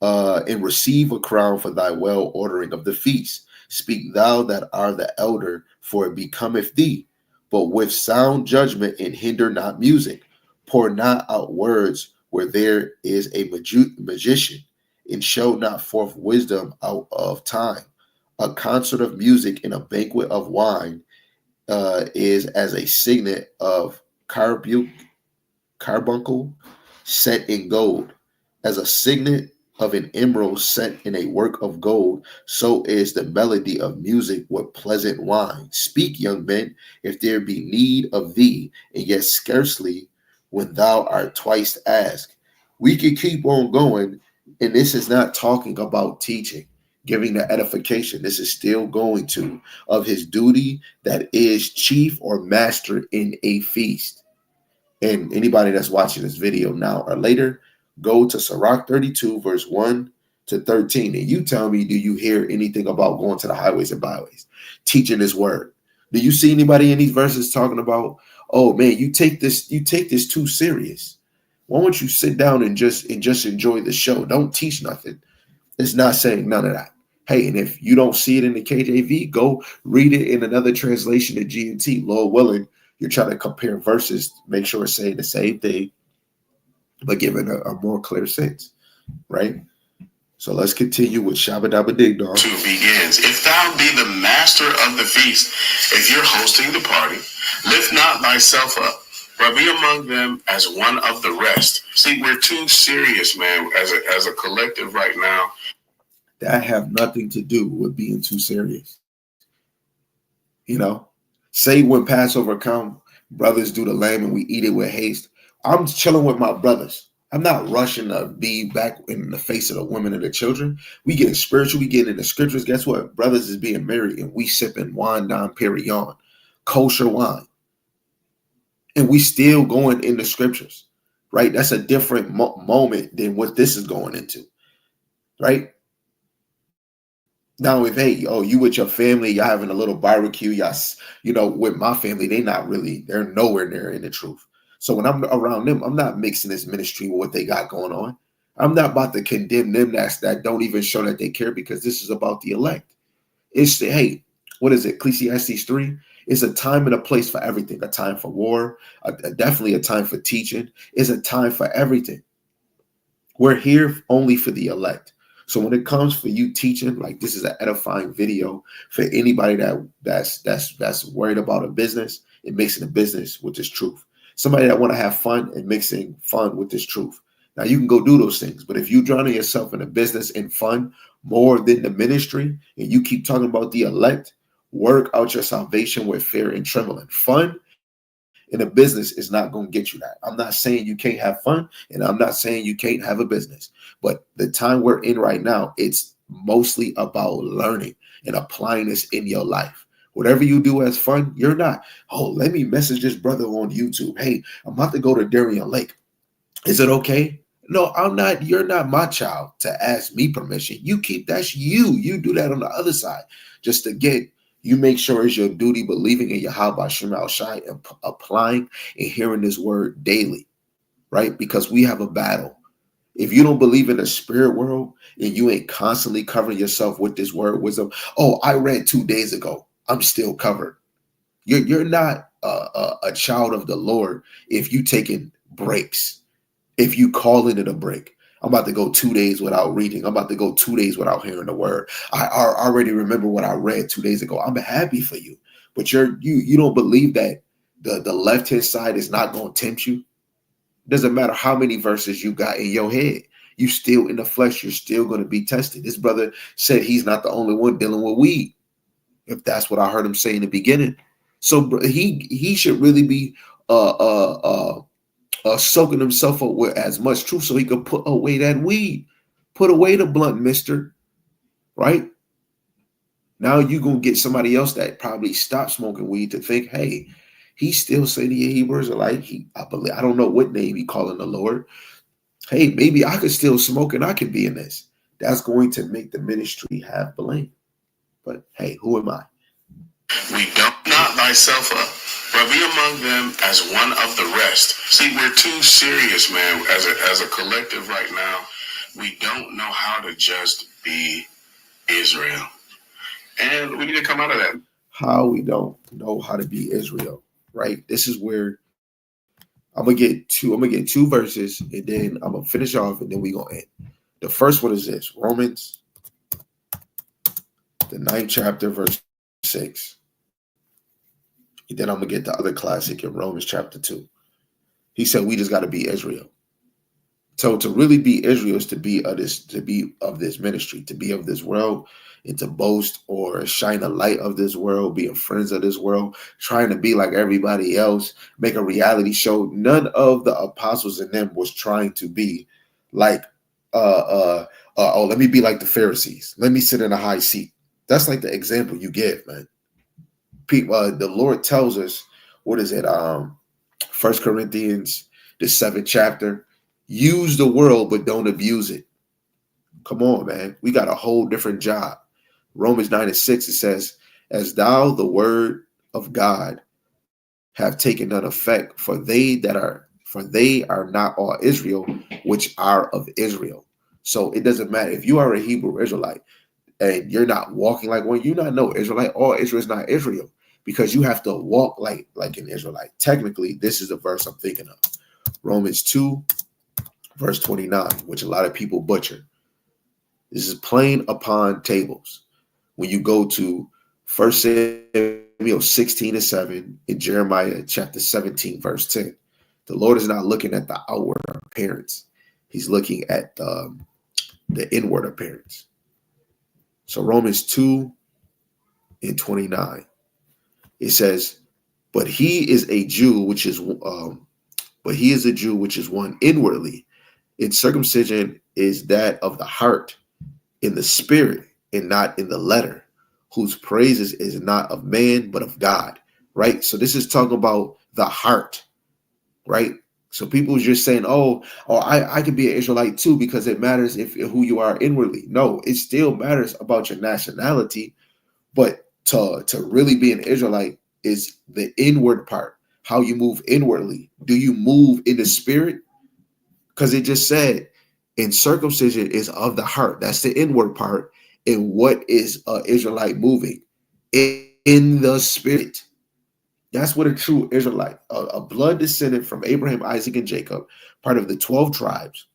and receive a crown for thy well ordering of the feast. Speak thou that art the elder, for it becometh thee, but with sound judgment, and hinder not music. Pour not out words where there is a magician, and show not forth wisdom out of time. A concert of music and a banquet of wine is as a signet of carbuncle set in gold, as a signet of an emerald set in a work of gold, so is the melody of music with pleasant wine. Speak, young men, if there be need of thee, and yet scarcely when thou art twice asked. We can keep on going, and this is not talking about teaching, giving the edification. This is still going to of his duty that is chief or master in a feast. And anybody that's watching this video now or later, go to Sirach 32, verse 1 to 13. And you tell me, do you hear anything about going to the highways and byways, teaching this word? Do you see anybody in these verses talking about, oh man, you take this too serious? Why don't you sit down and just enjoy the show? Don't teach nothing. It's not saying none of that. Hey, and if you don't see it in the KJV, go read it in another translation of GNT. Lord willing, you're trying to compare verses, make sure it's saying the same thing, but giving a more clear sense, right? So let's continue with Shabba Dabba Dig Dog. To begins. If thou be the master of the feast, if you're hosting the party, lift not thyself up, but be among them as one of the rest. See, we're too serious, man, as a collective right now. That have nothing to do with being too serious. You know? Say when Passover come, brothers do the lamb and we eat it with haste. I'm chilling with my brothers. I'm not rushing to be back in the face of the women and the children. We getting spiritual. We getting in the scriptures. Guess what? Brothers is being married and we sipping wine down Perignon, kosher wine. And we still going in the scriptures, right? That's a different moment than what this is going into, right? Now, if hey, oh, you with your family, y'all having a little barbecue, y'all, with my family, they're nowhere near in the truth. So when I'm around them, I'm not mixing this ministry with what they got going on. I'm not about to condemn them that don't even show that they care, because this is about the elect. It's hey, what is it? Ecclesiastes 3. It's a time and a place for everything. A time for war, definitely a time for teaching. It's a time for everything. We're here only for the elect. So when it comes for you teaching, like this is an edifying video for anybody that's worried about a business and mixing a business with this truth. Somebody that want to have fun and mixing fun with this truth. Now you can go do those things, but if you drowning yourself in the business and fun more than the ministry, and you keep talking about the elect, work out your salvation with fear and trembling. Fun in a business is not going to get you that. I'm not saying you can't have fun, and I'm not saying you can't have a business. But the time we're in right now, it's mostly about learning and applying this in your life. Whatever you do as fun, you're not, oh, let me message this brother on YouTube. Hey, I'm about to go to Darien Lake. Is it okay? No, I'm not. You're not my child to ask me permission. You keep that's you. You do that on the other side. Just to get, you make sure it's your duty believing in Yahweh Shem Al Shai and applying and hearing this word daily, right? Because we have a battle. If you don't believe in the spirit world and you ain't constantly covering yourself with this word wisdom, oh, I read 2 days ago, I'm still covered. You're not a child of the Lord if you taking breaks, if you calling it a break. I'm about to go 2 days without reading. I'm about to go 2 days without hearing the word. I already remember what I read 2 days ago. I'm happy for you, but you don't believe that the left-hand side is not going to tempt you. Doesn't matter how many verses you got in your head. You still in the flesh. You're still going to be tested. This brother said he's not the only one dealing with weed, if that's what I heard him say in the beginning. So he should really be soaking himself up with as much truth so he could put away that weed. Put away the blunt, mister. Right? Now you're going to get somebody else that probably stopped smoking weed to think, hey, he's still saying the Hebrews are like, I don't know what name he calling the Lord. Hey, maybe I could still smoke and I could be in this. That's going to make the ministry have blame. But hey, who am I? We dump not thyself up, but be among them as one of the rest. See, we're too serious, man, as a collective right now. We don't know how to just be Israel. And we need to come out of that. How we don't know how to be Israel, right? This is where I'm gonna get two verses, and then I'm gonna finish off, and then we're gonna end. The first one is this: Romans, the 9th chapter, verse 6. And then I'm gonna get the other classic in Romans chapter 2. He said we just got to be Israel. So to really be Israel is to be of this ministry, to be of this world, and to boast or shine a light of this world, being friends of this world, trying to be like everybody else, make a reality show. None of the apostles in them was trying to be like, oh, let me be like the Pharisees. Let me sit in a high seat. That's like the example you give, man. People, the Lord tells us, what is it? First Corinthians, the 7th chapter. Use the world, but don't abuse it. Come on, man. We got a whole different job. Romans 9:6, it says, as thou the word of God have taken none effect, for they are not all Israel, which are of Israel. So it doesn't matter if you are a Hebrew Israelite and you're not walking like one, you're not no Israelite. All Israel is not Israel, because you have to walk like an Israelite. Technically, this is the verse I'm thinking of. Romans 2, verse 29, which a lot of people butcher. This is plain upon tables. When you go to 1 Samuel 16:7 in Jeremiah chapter 17, verse 10, the Lord is not looking at the outward appearance. He's looking at the inward appearance. So Romans 2:29, it says, but he is a Jew, which is one inwardly. And circumcision is that of the heart, in the spirit, and not in the letter, whose praises is not of man, but of God. Right? So this is talking about the heart, right? So people are just saying, I can be an Israelite too, because it matters if who you are inwardly. No, it still matters about your nationality, but to really be an Israelite is the inward part, how you move inwardly. Do you move in the spirit? Because it just said, in circumcision is of the heart. That's the inward part. And what is an Israelite moving? In the spirit. That's what a true Israelite, a blood descendant from Abraham, Isaac, and Jacob, part of the 12 tribes,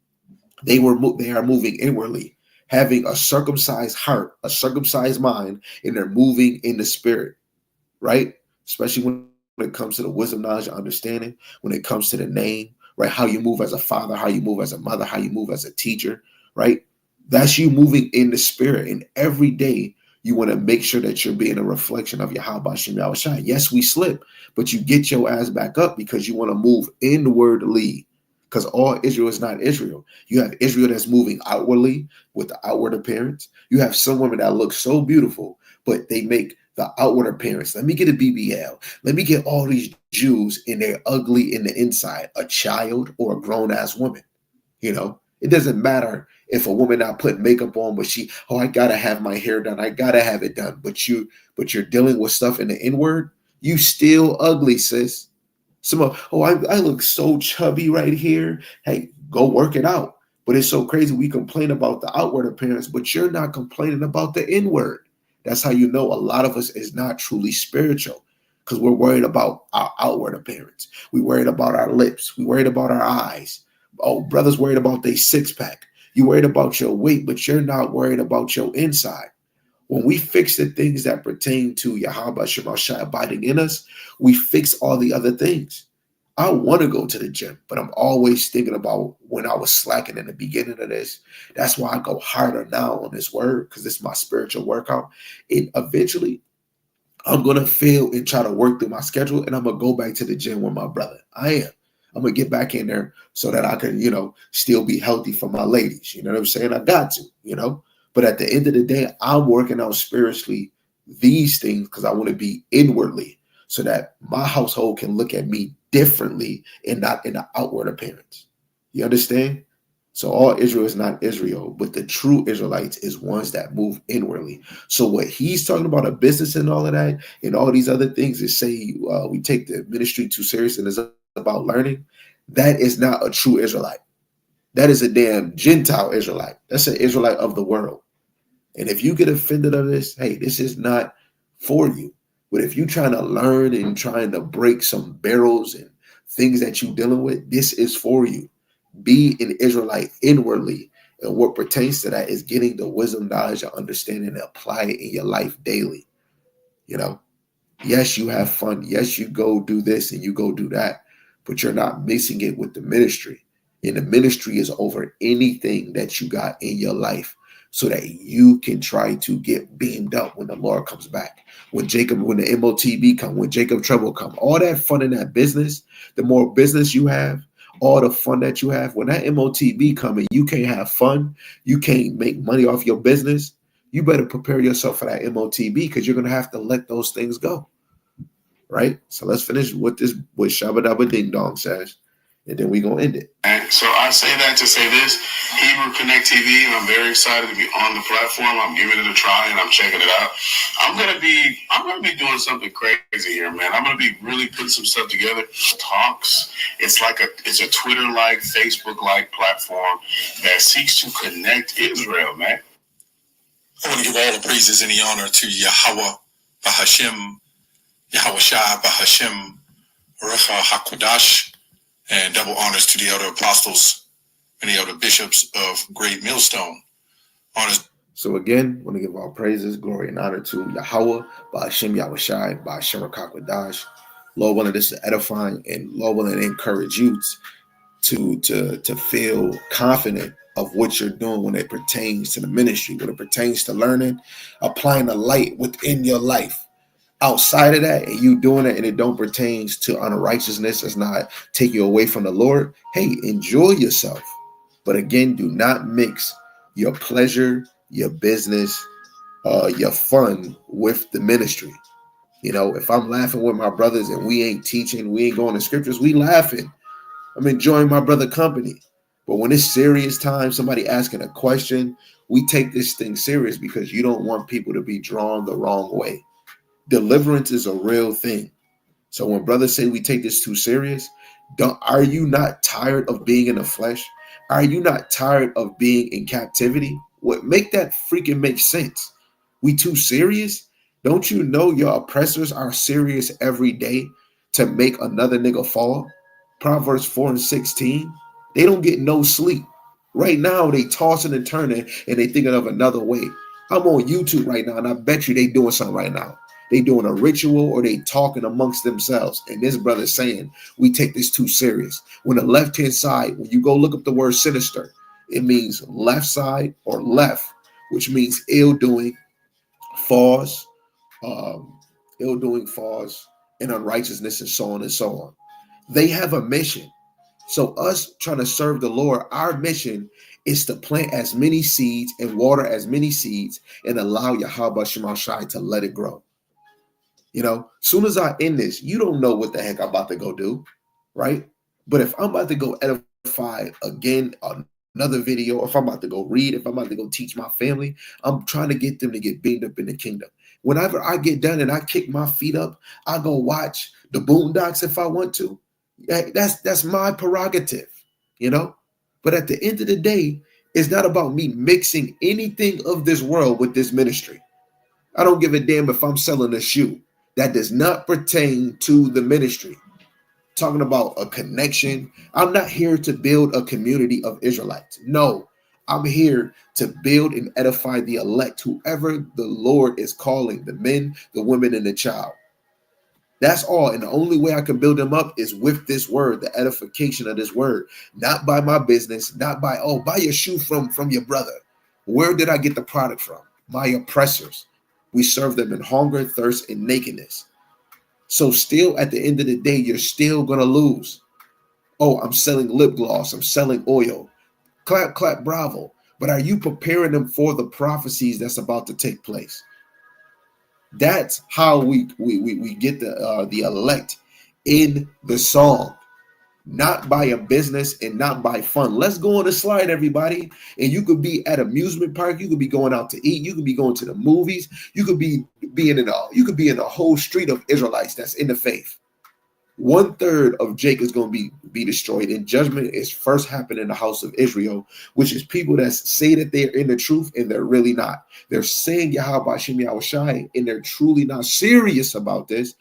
they are moving inwardly, having a circumcised heart, a circumcised mind, and they're moving in the spirit, right? Especially when it comes to the wisdom, knowledge, and understanding, when it comes to the name, right? How you move as a father, how you move as a mother, how you move as a teacher, right? That's you moving in the spirit. And every day you want to make sure that you're being a reflection of Yahweh Shem Yahushua. Yes, we slip, but you get your ass back up because you want to move inwardly. Because all Israel is not Israel. You have Israel that's moving outwardly with the outward appearance. You have some women that look so beautiful, but they make the outward appearance. Let me get a BBL. Let me get all these Jews and they're ugly in the inside, a child or a grown-ass woman. You know, it doesn't matter if a woman not putting makeup on, but I gotta have my hair done. I gotta have it done. But you're dealing with stuff in the inward. You still ugly, sis. I look so chubby right here. Hey, go work it out. But it's so crazy. We complain about the outward appearance, but you're not complaining about the inward. That's how you know a lot of us is not truly spiritual, because we're worried about our outward appearance. We're worried about our lips. We're worried about our eyes. Oh, brothers worried about their six-pack. You worried about your weight, but you're not worried about your inside. When we fix the things that pertain to Yahweh Shemashai abiding in us, we fix all the other things. I want to go to the gym, but I'm always thinking about when I was slacking in the beginning of this. That's why I go harder now on this word, because it's my spiritual workout. And eventually, I'm going to fail and try to work through my schedule, and I'm going to go back to the gym with my brother. I am. I'm going to get back in there so that I can, still be healthy for my ladies. You know what I'm saying? I got to. But at the end of the day, I'm working out spiritually these things because I want to be inwardly so that my household can look at me differently and not in the outward appearance. You understand? So all Israel is not Israel, but the true Israelites is ones that move inwardly. So what he's talking about, a business and all of that, and all these other things is say we take the ministry too serious and it's about learning. That is not a true Israelite. That is a damn Gentile Israelite. That's an Israelite of the world. And if you get offended of this, hey, this is not for you. But if you're trying to learn and trying to break some barrels and things that you're dealing with, this is for you. Be an Israelite inwardly. And what pertains to that is getting the wisdom, knowledge, and understanding and apply it in your life daily. Yes, you have fun. Yes, you go do this and you go do that, but you're not mixing it with the ministry. And the ministry is over anything that you got in your life so that you can try to get beamed up when the Lord comes back. When the MOTB come, when Jacob Trouble come, all that fun in that business, the more business you have, all the fun that you have, when that MOTB come and you can't have fun, you can't make money off your business, you better prepare yourself for that MOTB because you're going to have to let those things go. Right? So let's finish with Shabba Dabba Ding Dong says, and then we're going to end it. And so I say that to say this, Hebrew Connect TV, and I'm very excited to be on the platform. I'm giving it a try and I'm checking it out. I'm gonna be doing something crazy here, man. I'm gonna be really putting some stuff together. Talks. It's a Twitter-like, Facebook-like platform that seeks to connect Israel, man. I want to give all the praises and the honor to Yahweh, Bahashem, Yahweh Shai, Bahashem, Recha HaKodash, and double honors to the elder apostles and the elder bishops of Great Millstone. Honors. So again, I want to give all praises, glory, and honor to Yahweh, Bahashem Yahweh Shai, Bahashem HaKodash. Lord willing, this is edifying, and Lord willing, to encourage you to feel confident of what you're doing when it pertains to the ministry, when it pertains to learning, applying the light within your life. Outside of that, and you doing it and it don't pertain to unrighteousness, it's not taking you away from the Lord, hey, enjoy yourself. But again, do not mix your pleasure, your business, your fun with the ministry. You know, if I'm laughing with my brothers and we ain't teaching, we ain't going to scriptures, we laughing. I'm enjoying my brother company. But when it's serious time, somebody asking a question, we take this thing serious because you don't want people to be drawn the wrong way. Deliverance is a real thing. So when brothers say we take this too serious, are you not tired of being in the flesh? Are you not tired of being in captivity? Make that freaking make sense. We too serious? Don't you know your oppressors are serious every day to make another nigga fall? Proverbs 4:16. They don't get no sleep. Right now, they tossing and turning and they thinking of another way. I'm on YouTube right now and I bet you they doing something right now. They doing a ritual or they talking amongst themselves. And this brother saying, we take this too serious. When the left-hand side, when you go look up the word sinister, it means left side or left, which means ill-doing, false, and unrighteousness, and so on and so on. They have a mission. So us trying to serve the Lord, our mission is to plant as many seeds and water as many seeds and allow Yahweh Shema Shai to let it grow. You know, soon as I end this, you don't know what the heck I'm about to go do, right? But if I'm about to go edify again, another video, or if I'm about to go read, if I'm about to go teach my family, I'm trying to get them to get beamed up in the kingdom. Whenever I get done and I kick my feet up, I go watch the Boondocks if I want to. That's my prerogative, you know? But at the end of the day, it's not about me mixing anything of this world with this ministry. I don't give a damn if I'm selling a shoe. That does not pertain to the ministry. Talking about a connection. I'm not here to build a community of Israelites. No, I'm here to build and edify the elect, whoever the Lord is calling, the men, the women, and the child. That's all. And the only way I can build them up is with this word, the edification of this word, not by my business, not by, buy your shoe from your brother. Where did I get the product from? My oppressors. We serve them in hunger, thirst, and nakedness. So still at the end of the day, you're still going to lose. Oh, I'm selling lip gloss. I'm selling oil. Clap, clap, bravo. But are you preparing them for the prophecies that's about to take place? That's how we get the elect in the song. Not by a business and not by fun. Let's go on the slide, everybody. And you could be at amusement park. You could be going out to eat. You could be going to the movies. You could be in a whole street of Israelites that's in the faith. 1/3 of Jacob is going to be destroyed. And judgment is first happened in the house of Israel, which is people that say that they're in the truth and they're really not. They're saying Yahweh Shem Yahweh Shai and they're truly not serious about this.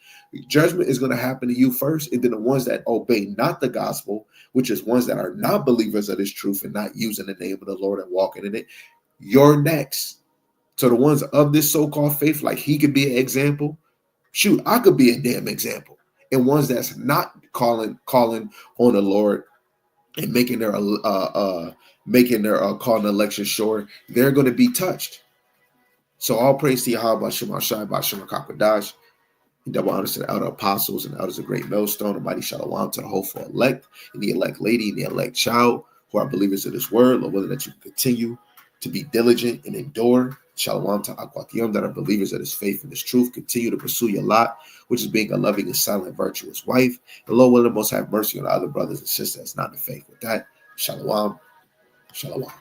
Judgment is going to happen to you first, and then the ones that obey not the gospel, which is ones that are not believers of this truth and not using the name of the Lord and walking in it, you're next. So the ones of this so-called faith, like he could be an example. Shoot, I could be a damn example. And ones that's not calling on the Lord, and making their call and election sure, they're going to be touched. So all praise to Yahweh, Shema Shai, Bashim Kakadash. Double honors to the elder apostles and elders of Great Millstone, Almighty Shalom to the hopeful elect, and the elect lady, and the elect child, who are believers of this word, Lord, whether that you continue to be diligent and endure. Shalom to Akwatiyom that are believers of this faith and this truth. Continue to pursue your lot, which is being a loving and silent, virtuous wife. The Lord will most have mercy on the other brothers and sisters that's not in the faith. With that, Shalom, Shalom.